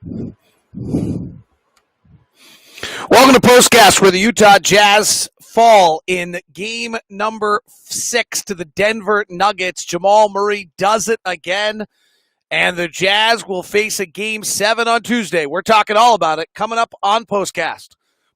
Welcome to POSTCAST, where the Utah Jazz fall in game number 6 to the Denver Nuggets. Jamal Murray does it again, and the Jazz will face a game 7 on Tuesday. We're talking all about it coming up on POSTCAST.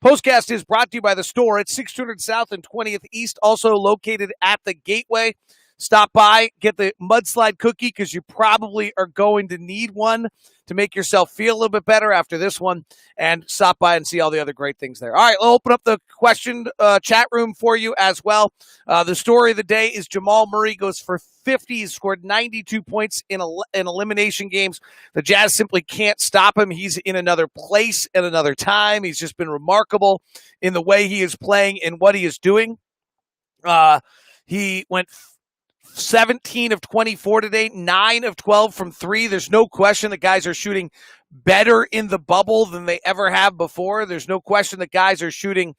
POSTCAST is brought to you by the store at 600 South and 20th East, also located at the Gateway. Stop by, get the mudslide cookie because you probably are going to need one to make yourself feel a little bit better after this one, and stop by and see all the other great things there. All right, we'll open up the question chat room for you as well. The story of the day is Jamal Murray goes for 50. He's scored 92 points in elimination games. The Jazz simply can't stop him. He's in another place at another time. He's just been remarkable in the way he is playing and what he is doing. He went 17 of 24 today, 9 of 12 from 3. There's no question that guys are shooting better in the bubble than they ever have before. There's no question that guys are shooting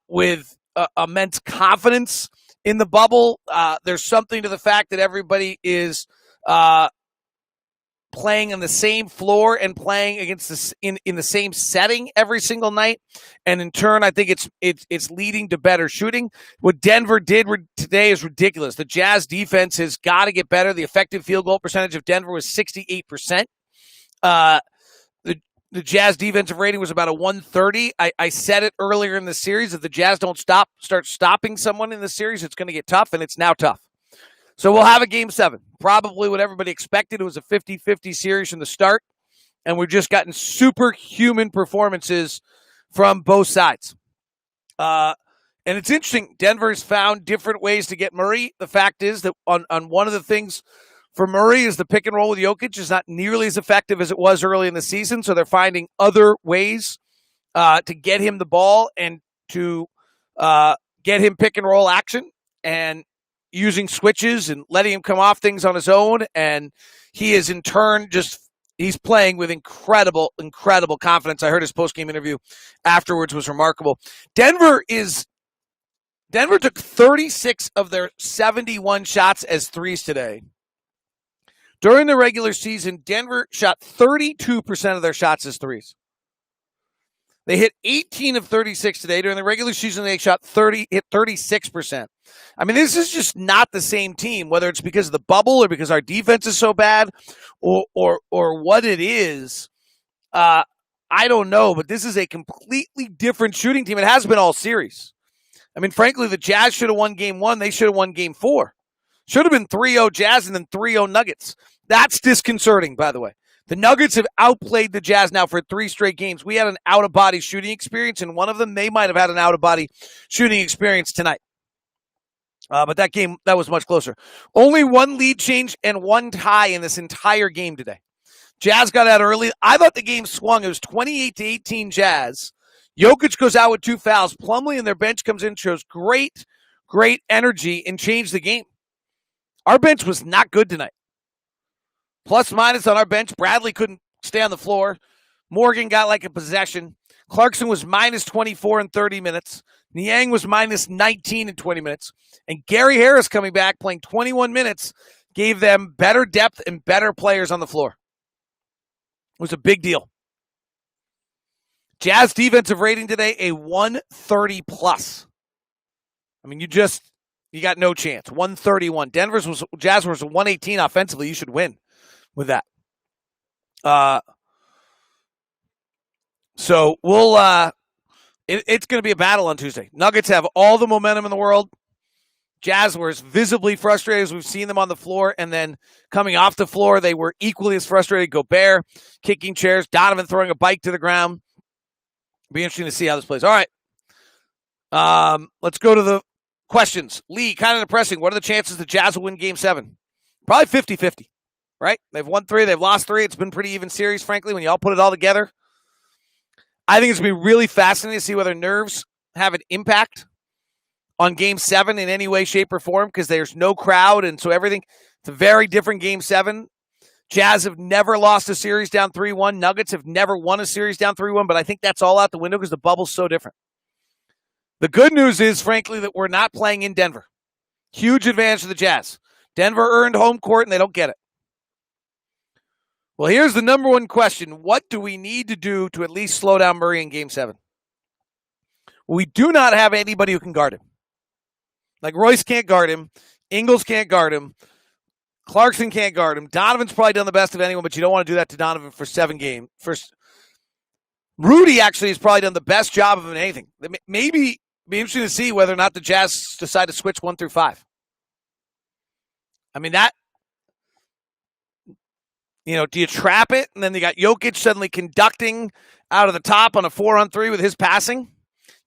with immense confidence in the bubble. There's something to the fact that everybody is playing on the same floor and playing against in the same setting every single night, and in turn, I think it's leading to better shooting. What Denver did today is ridiculous. The Jazz defense has got to get better. The effective field goal percentage of Denver was 68%. The Jazz defensive rating was about a 130. I said it earlier in the series, if the Jazz don't start stopping someone in the series, it's going to get tough, and it's now tough. So we'll have a game 7. Probably what everybody expected. It was a 50-50 series from the start, and we've just gotten superhuman performances from both sides. And it's interesting. Denver's found different ways to get Murray. The fact is that on one of the things for Murray is the pick and roll with Jokic is not nearly as effective as it was early in the season, so they're finding other ways to get him the ball and to get him pick and roll action, and using switches and letting him come off things on his own. And he is in turn he's playing with incredible confidence. I heard his post-game interview afterwards was remarkable. Denver took 36 of their 71 shots as threes today. During the regular season, Denver shot 32% of their shots as threes. They hit 18 of 36 today. During the regular season, they hit 36%. I mean, this is just not the same team, whether it's because of the bubble or because our defense is so bad or what it is. I don't know, but this is a completely different shooting team. It has been all series. I mean, frankly, the Jazz should have won game 1. They should have won game 4. Should have been 3-0 Jazz and then 3-0 Nuggets. That's disconcerting, by the way. The Nuggets have outplayed the Jazz now for 3 straight games. We had an out-of-body shooting experience, and one of them, they might have had an out-of-body shooting experience tonight. But that game, that was much closer. Only 1 lead change and 1 tie in this entire game today. Jazz got out early. I thought the game swung. It was 28-18 Jazz. Jokic goes out with 2 fouls. Plumlee and their bench comes in, shows great energy, and changed the game. Our bench was not good tonight. Plus minus on our bench. Bradley couldn't stay on the floor. Morgan got like a possession. Clarkson was minus 24 in 30 minutes. Niang was minus 19 in 20 minutes. And Gary Harris coming back, playing 21 minutes, gave them better depth and better players on the floor. It was a big deal. Jazz defensive rating today, a 130 plus. I mean, you got no chance. 131. Jazz was 118 offensively. You should win with that. So we'll it's going to be a battle on Tuesday. Nuggets have all the momentum in the world. Jazz were as visibly frustrated as we've seen them on the floor, and then coming off the floor, they were equally as frustrated. Gobert kicking chairs, Donovan throwing a bike to the ground. Be interesting to see how this plays. All right. Let's go to the questions. Lee, kind of depressing. What are the chances the Jazz will win Game 7? Probably 50-50, right? They've won 3. They've lost 3. It's been a pretty even series, frankly, when you all put it all together. I think it's going to be really fascinating to see whether nerves have an impact on Game 7 in any way, shape, or form, because there's no crowd, and so everything, it's a very different Game 7. Jazz have never lost a series down 3-1. Nuggets have never won a series down 3-1, but I think that's all out the window because the bubble's so different. The good news is, frankly, that we're not playing in Denver. Huge advantage to the Jazz. Denver earned home court, and they don't get it. Well, here's the number one question. What do we need to do to at least slow down Murray in Game 7? We do not have anybody who can guard him. Like Royce can't guard him. Ingles can't guard him. Clarkson can't guard him. Donovan's probably done the best of anyone, but you don't want to do that to Donovan for 7 games. Rudy actually has probably done the best job of anything. Maybe be interesting to see whether or not the Jazz decide to switch 1 through 5. I mean, that, do you trap it? And then you got Jokic suddenly conducting out of the top on a 4-on-3 with his passing.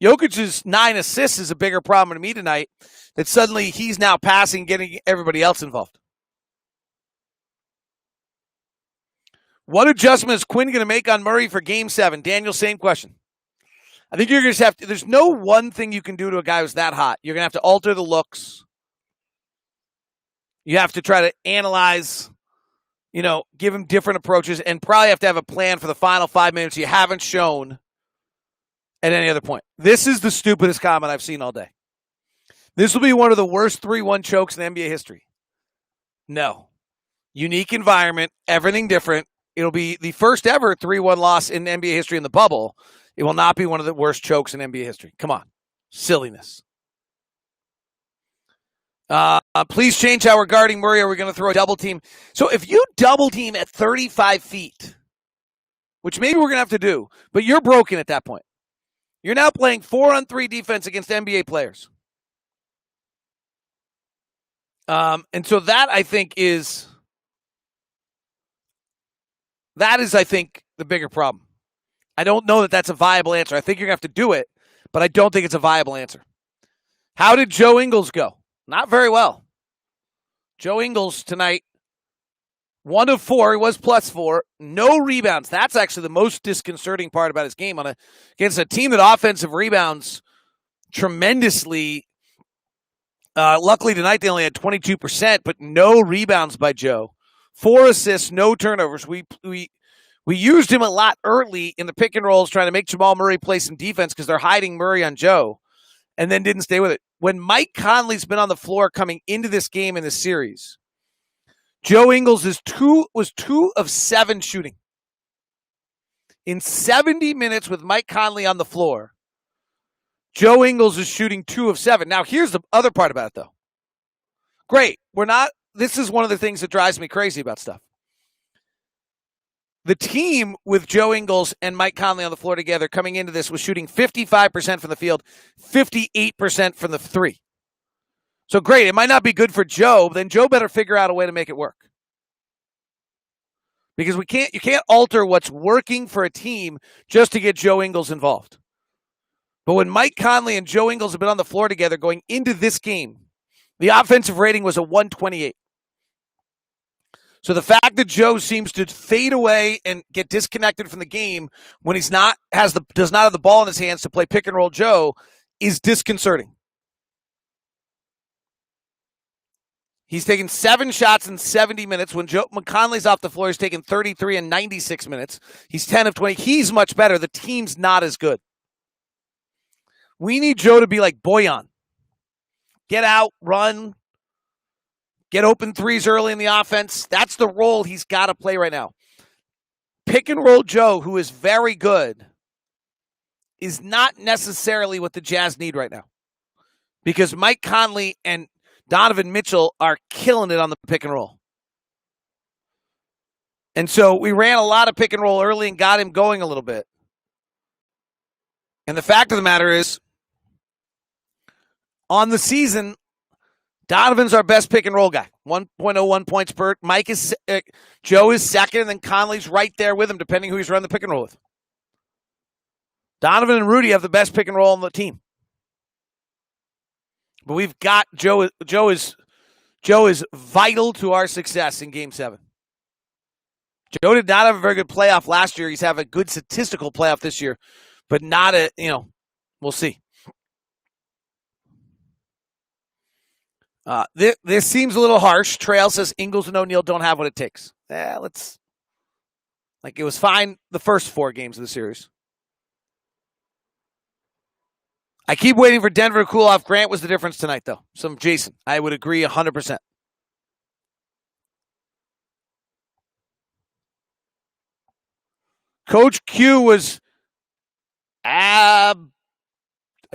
Jokic's 9 assists is a bigger problem to me tonight, that suddenly he's now passing, getting everybody else involved. What adjustment is Quinn going to make on Murray for Game 7? Daniel, same question. I think you're going to have to, there's no one thing you can do to a guy who's that hot. You're going to have to alter the looks. You have to try to analyze, give him different approaches, and probably have to have a plan for the final 5 minutes you haven't shown at any other point. This is the stupidest comment I've seen all day. This will be one of the worst 3-1 chokes in NBA history. No. Unique environment, everything different. It'll be the first ever 3-1 loss in NBA history in the bubble. It will not be one of the worst chokes in NBA history. Come on. Silliness. Please change how we're guarding Murray. Are we going to throw a double team? So if you double team at 35 feet, which maybe we're going to have to do, but you're broken at that point. You're now playing 4-on-3 defense against NBA players. And so that, I think, is the bigger problem. I don't know that that's a viable answer. I think you're going to have to do it, but I don't think it's a viable answer. How did Joe Ingles go? Not very well. Joe Ingles tonight, 1 of 4. He was +4. No rebounds. That's actually the most disconcerting part about his game against a team that offensive rebounds tremendously. Luckily tonight they only had 22%, but no rebounds by Joe. 4 assists, no turnovers. We used him a lot early in the pick and rolls, trying to make Jamal Murray play some defense because they're hiding Murray on Joe, and then didn't stay with it. When Mike Conley's been on the floor coming into this game in this series, Joe Ingles was 2 of 7 shooting. In 70 minutes with Mike Conley on the floor, Joe Ingles is shooting 2 of 7. Now, here's the other part about it, though. Great. This is one of the things that drives me crazy about stuff. The team with Joe Ingles and Mike Conley on the floor together coming into this was shooting 55% from the field, 58% from the 3. So great. It might not be good for Joe, but then Joe better figure out a way to make it work. Because you can't alter what's working for a team just to get Joe Ingles involved. But when Mike Conley and Joe Ingles have been on the floor together going into this game, the offensive rating was a 128. So the fact that Joe seems to fade away and get disconnected from the game when does not have the ball in his hands to play pick and roll Joe is disconcerting. He's taken 7 shots in 70 minutes. When Joe Conley's off the floor, he's taken 33 in 96 minutes. He's 10 of 20. He's much better. The team's not as good. We need Joe to be like Bojan. Get out, run, get open threes early in the offense. That's the role he's got to play right now. Pick and roll Joe, who is very good, is not necessarily what the Jazz need right now. Because Mike Conley and Donovan Mitchell are killing it on the pick and roll. And so we ran a lot of pick and roll early and got him going a little bit. And the fact of the matter is, on the season, Donovan's our best pick and roll guy. 1.01 points per. Joe is second, and then Conley's right there with him, depending who he's running the pick and roll with. Donovan and Rudy have the best pick and roll on the team. But we've got Joe. Joe is vital to our success in Game 7. Joe did not have a very good playoff last year. He's having a good statistical playoff this year, but not we'll see. This seems a little harsh. Trail says Ingles and O'Neal don't have what it takes. It was fine the first 4 games of the series. I keep waiting for Denver to cool off. Grant was the difference tonight, though. Jason, I would agree 100%. Coach Q was I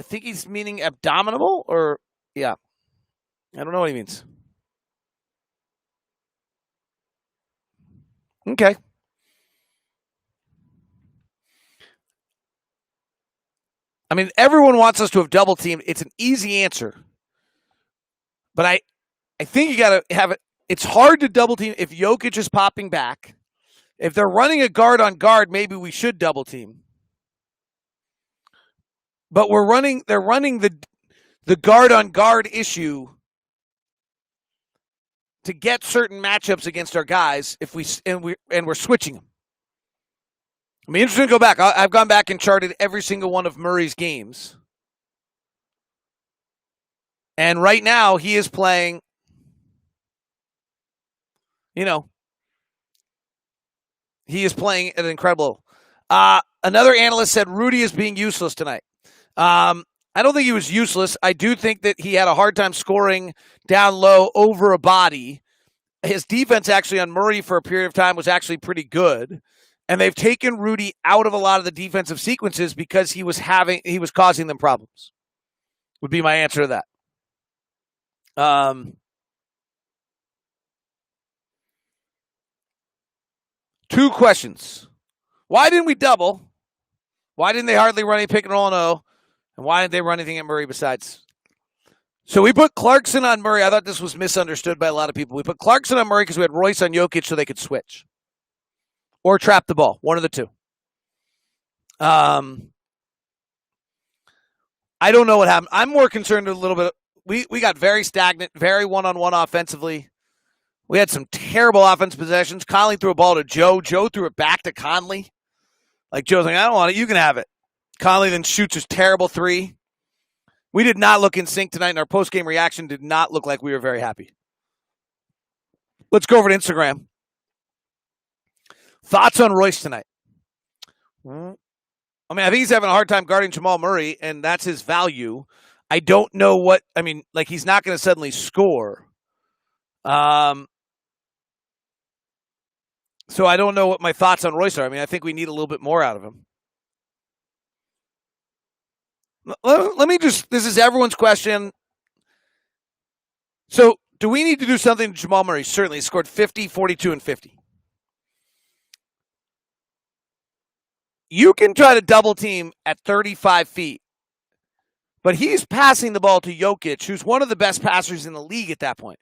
think he's meaning abdominal or yeah. I don't know what he means. Okay. I mean, everyone wants us to have double teamed. It's an easy answer. But I think you got to have it. It's hard to double team if Jokic is popping back. If they're running a guard on guard, maybe we should double team. But they're running the guard on guard issue to get certain matchups against our guys if we're switching them. I mean, interesting to go back. I've gone back and charted every single one of Murray's games. And right now he is playing, he is playing at an incredible. Another analyst said Rudy is being useless tonight. I don't think he was useless. I do think that he had a hard time scoring down low over a body. His defense actually on Murray for a period of time was actually pretty good. And they've taken Rudy out of a lot of the defensive sequences because he was causing them problems. Would be my answer to that. Two questions. Why didn't we double? Why didn't they hardly run any pick and roll and O? And why didn't they run anything at Murray besides? So we put Clarkson on Murray. I thought this was misunderstood by a lot of people. We put Clarkson on Murray because we had Royce on Jokic so they could switch. Or trap the ball. One of the two. I don't know what happened. I'm more concerned a little bit. We got very stagnant, very one-on-one offensively. We had some terrible offensive possessions. Conley threw a ball to Joe. Joe threw it back to Conley. Like, Joe's like, I don't want it. You can have it. Conley then shoots his terrible three. We did not look in sync tonight, and our post-game reaction did not look like we were very happy. Let's go over to Instagram. Thoughts on Royce tonight? I mean, I think he's having a hard time guarding Jamal Murray, and that's his value. I don't know what – I mean, like, he's not going to suddenly score. So I don't know what my thoughts on Royce are. I mean, I think we need a little bit more out of him. Let me just – this is everyone's question. So do we need to do something to Jamal Murray? Certainly. He scored 50, 42, and 50. You can try to double team at 35 feet, but he's passing the ball to Jokic, who's one of the best passers in the league at that point.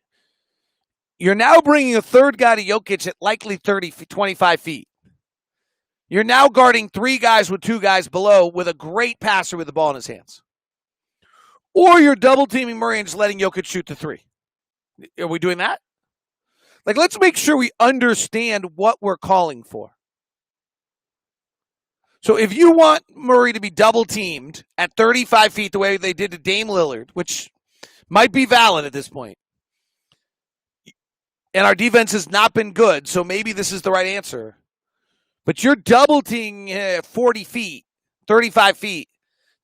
You're now bringing a third guy to Jokic at likely 25 feet. You're now guarding three guys with two guys below with a great passer with the ball in his hands. Or you're double teaming Murray and just letting Jokic shoot the three. Are we doing that? Like, let's make sure we understand what we're calling for. So if you want Murray to be double teamed at 35 feet the way they did to Dame Lillard, which might be valid at this point, and our defense has not been good, so maybe this is the right answer, but you're double teaming 40 feet, 35 feet.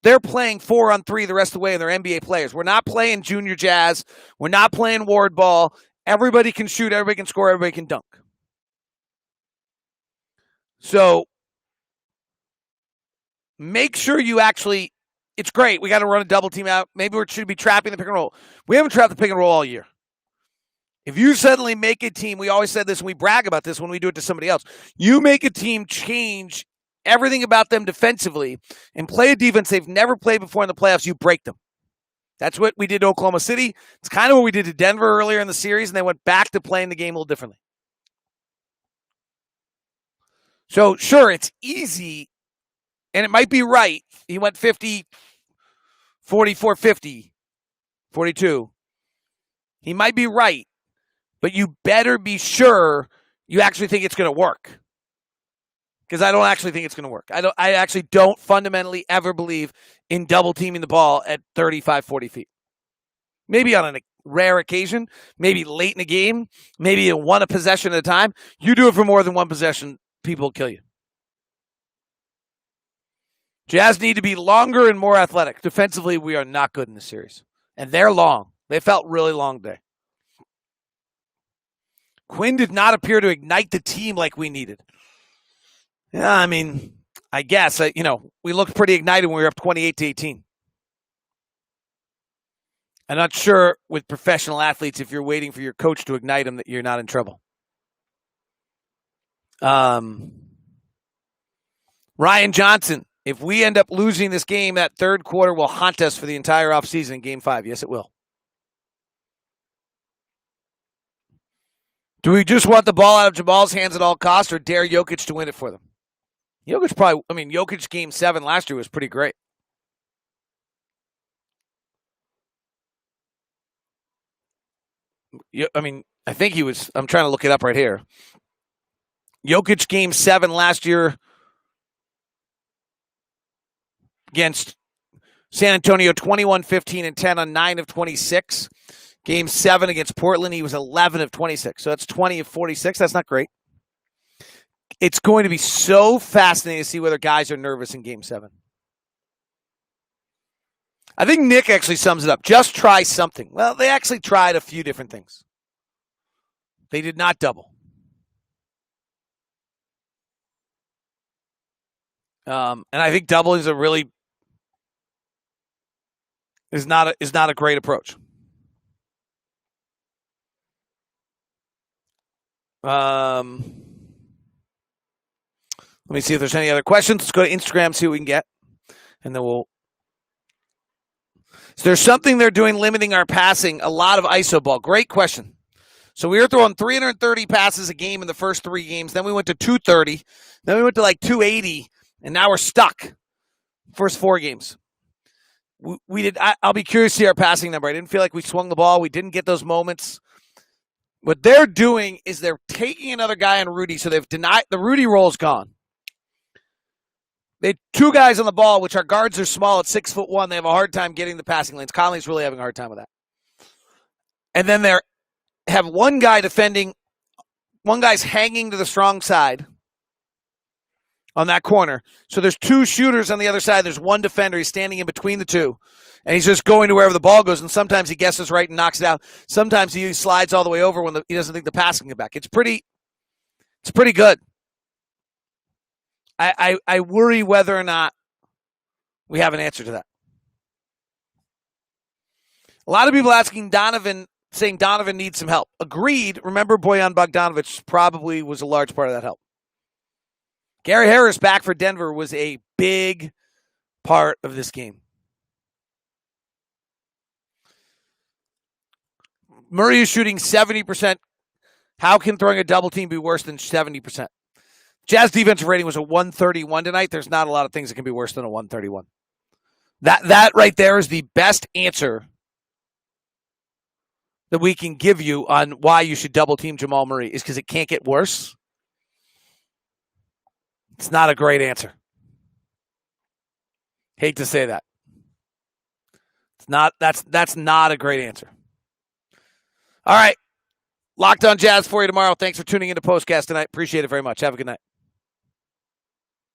They're playing 4-on-3 the rest of the way, and they're NBA players. We're not playing junior jazz. We're not playing ward ball. Everybody can shoot. Everybody can score. Everybody can dunk. So make sure you actually, it's great. We got to run a double team out. Maybe we should be trapping the pick and roll. We haven't trapped the pick and roll all year. If you suddenly make a team, we always said this and we brag about this when we do it to somebody else. You make a team change everything about them defensively and play a defense they've never played before in the playoffs, you break them. That's what we did to Oklahoma City. It's kind of what we did to Denver earlier in the series, and they went back to playing the game a little differently. So, sure, it's easy, and it might be right. He went 50, 44, 50, 42. He might be right, but you better be sure you actually think it's going to work. Because I don't actually think it's going to work. I actually don't fundamentally ever believe in double teaming the ball at 35, 40 feet. Maybe on a rare occasion, maybe late in a game, maybe in one possession at a time. You do it for more than one possession, people will kill you. Jazz need to be longer and more athletic. Defensively, we are not good in this series. And they're long. They felt really long today. Quinn did not appear to ignite the team like we needed. Yeah, I mean, I guess, we looked pretty ignited when we were up 28-18. I'm not sure with professional athletes if you're waiting for your coach to ignite them that you're not in trouble. Ryan Johnson, if we end up losing this game, that third quarter will haunt us for the entire offseason in Game 5. Yes, it will. Do we just want the ball out of Jamal's hands at all costs or dare Jokic to win it for them? Jokic Game 7 last year was pretty great. I think he was. I'm trying to look it up right here. Jokic Game 7 last year against San Antonio, 21, 15, and 10 on 9 of 26. Game 7 against Portland, he was 11 of 26. So that's 20 of 46. That's not great. It's going to be so fascinating to see whether guys are nervous in Game 7. I think Nick actually sums it up. Just try something. Well, they actually tried a few different things. They did not double. And I think doubling is not a great approach. Let me see if there's any other questions. Let's go to Instagram, see what we can get. And then we'll. So there's something they're doing limiting our passing, a lot of ISO ball. Great question. So we were throwing 330 passes a game in the first 3 games. Then we went to 230. Then we went to like 280. And now we're stuck. First 4 games. We did. I'll be curious to see our passing number. I didn't feel like we swung the ball. We didn't get those moments. What they're doing is they're taking another guy on Rudy. So they've denied the Rudy roll's gone. They had 2 guys on the ball, which our guards are small at 6'1". They have a hard time getting the passing lanes. Conley's really having a hard time with that. And then they have one guy defending. One guy's hanging to the strong side on that corner. So there's 2 shooters on the other side. There's one defender. He's standing in between the 2. And he's just going to wherever the ball goes. And sometimes he guesses right and knocks it out. Sometimes he slides all the way over when he doesn't think the pass can get back. It's pretty good. I worry whether or not we have an answer to that. A lot of people saying Donovan needs some help. Agreed. Remember, Bojan Bogdanovic probably was a large part of that help. Gary Harris back for Denver was a big part of this game. Murray is shooting 70%. How can throwing a double team be worse than 70%? Jazz defensive rating was a 131 tonight. There's not a lot of things that can be worse than a 131. That right there is the best answer that we can give you on why you should double team Jamal Murray is because it can't get worse. It's not a great answer. Hate to say that. That's not a great answer. All right. Locked on Jazz for you tomorrow. Thanks for tuning into POSTCAST tonight. Appreciate it very much. Have a good night.